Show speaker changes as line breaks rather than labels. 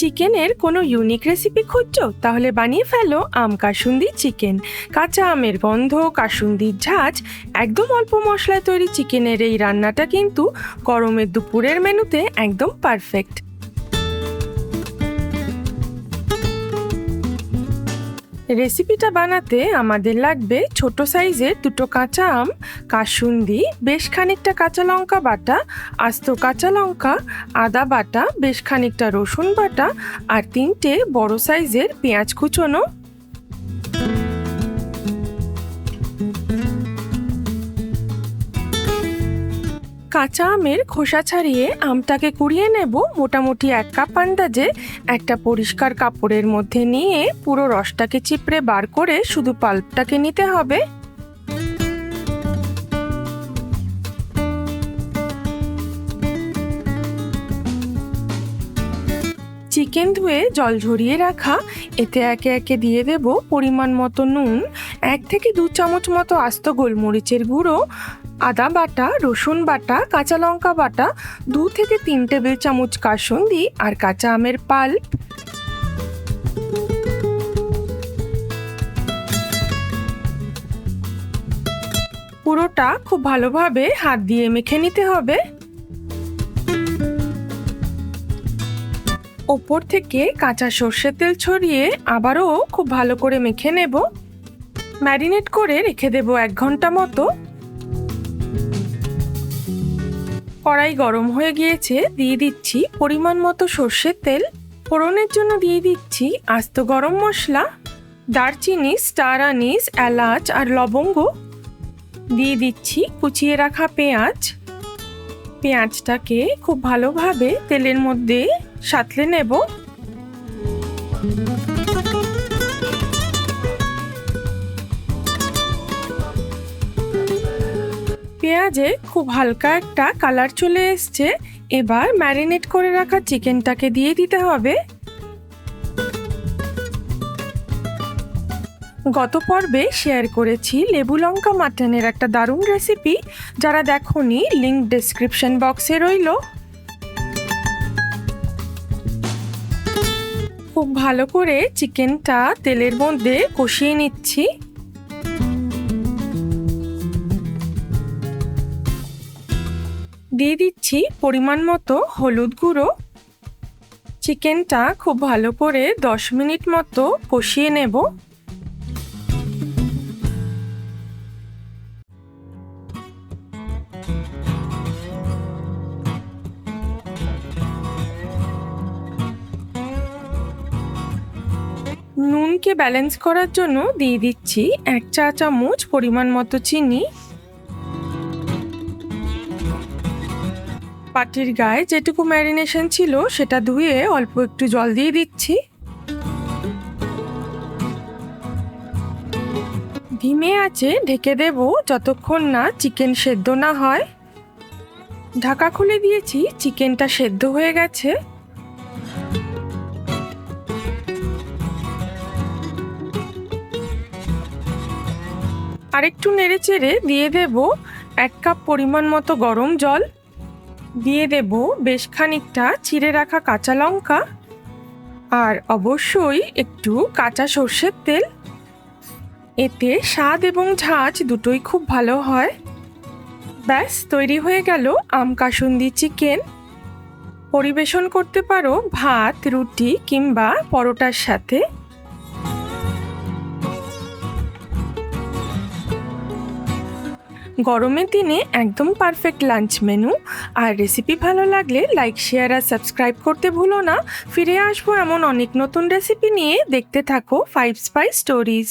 চিকেনের কোনো unique recipe খুঁজছো? তাহলে বানিয়ে ফেলো আম কাসুন্দি চিকেন। কাঁচা আমের গন্ধ, কাসুন্দির ঝাঁজ, একদম অল্প মশলায় তৈরি চিকেনের এই রান্নাটা কিন্তু গরমের দুপুরের মেনুতে একদম পারফেক্ট। রেসিপিটা বানাতে আমাদের লাগবে ছোট সাইজের দুটো কাঁচা আম, কাসুন্দি, বেশ খানিকটা কাঁচা লঙ্কা বাটা, আস্ত কাঁচা লঙ্কা, আদা বাটা, বেশ খানিকটা রসুন বাটা আর 3টে বড় সাইজের পেঁয়াজ কুচোনো। কাঁচা আমের খোসা ছাড়িয়ে আমটাকে কুড়িয়ে নেব। মোটামুটি 1 কাপ আন্দাজে একটা পরিষ্কার কাপড়ের মধ্যে নিয়ে পুরো রসটাকে চিপড়ে বার করে শুধু পাল্পটাকে নিতে হবে। চিকেন ধুয়ে জল ঝরিয়ে রাখা, এতে একে একে দিয়ে দেব পরিমাণ মতো নুন, 1 থেকে 2 চামচ মতো আস্ত গোলমরিচের গুঁড়ো, আদা বাটা, রসুন বাটা, কাঁচা লঙ্কা বাটা, 2 থেকে 3 টেবিল চামচ কাসুন্দি আর কাঁচা আমের পাল্প। পুরোটা খুব ভালোভাবে হাত দিয়ে মেখে নিতে হবে। ওপর থেকে কাঁচা সর্ষের তেল ছড়িয়ে আবারও খুব ভালো করে মেখে নেব। ম্যারিনেট করে রেখে দেব 1 ঘন্টা মতো। কড়াই গরম হয়ে গিয়েছে, দিয়ে দিচ্ছি পরিমাণ মতো সর্ষের তেল। ফোড়নের জন্য দিয়ে দিচ্ছি আস্ত গরম মশলা, দারচিনি, স্টার আনিস, এলাচ আর লবঙ্গ। দিয়ে দিচ্ছি কুচিয়ে রাখা পেঁয়াজ। পেঁয়াজটাকে খুব ভালোভাবে তেলের মধ্যে সাঁতলে নেব। পেঁয়াজে খুব হালকা একটা কালার চলে এসছে। এবার ম্যারিনেট করে রাখা চিকেনটাকে দিয়ে দিতে হবে। গত পর্বে শেয়ার করেছি লেবু লঙ্কা মাটনের একটা দারুণ রেসিপি। যারা দেখোনি, লিংক ডেসক্রিপশন বক্সে রইল। খুব ভালো করে চিকেনটা তেলের মধ্যে কষিয়ে নিচ্ছি। দিয়ে দিচ্ছি পরিমাণ মতো হলুদ গুঁড়ো। চিকেনটা খুব ভালো করে 10 মিনিট মতো কষিয়ে নেব। নুনকে ব্যালেন্স করার জন্য দিয়ে দিচ্ছি 1 চা চামচ পরিমাণ মতো চিনি। পাটির গায়ে যেটুকু ম্যারিনেশন ছিল সেটা ধুয়ে অল্প একটু জল দিয়ে দিচ্ছি। ধিমে আঁচে ঢেকে দেব যতক্ষণ না চিকেন সেদ্ধ না হয়। ঢাকা খুলে দিয়েছি, চিকেনটা সেদ্ধ হয়ে গেছে। আরেকটু নেড়ে চেড়ে দিয়ে দেব 1 কাপ পরিমাণ মতো গরম জল। দিয়ে দেব বেশ খানিকটা চিড়ে রাখা কাঁচা লঙ্কা আর অবশ্যই একটু কাঁচা সর্ষের তেল। এতে স্বাদ এবং ঝাঁজ দুটোই খুব ভালো হয়। ব্যাস তৈরি হয়ে গেল আম কাসুন্দি চিকেন। পরিবেশন করতে পারো ভাত, রুটি কিংবা পরোটার সাথে। গরমের দিনে একদম পারফেক্ট লাঞ্চ মেনু। আর রেসিপি ভালো লাগলে লাইক, শেয়ার আর সাবস্ক্রাইব করতে ভুলো না। ফিরে আসবো এমন অনেক নতুন রেসিপি নিয়ে। দেখতে থাকো 5 স্পাইস স্টোরিজ।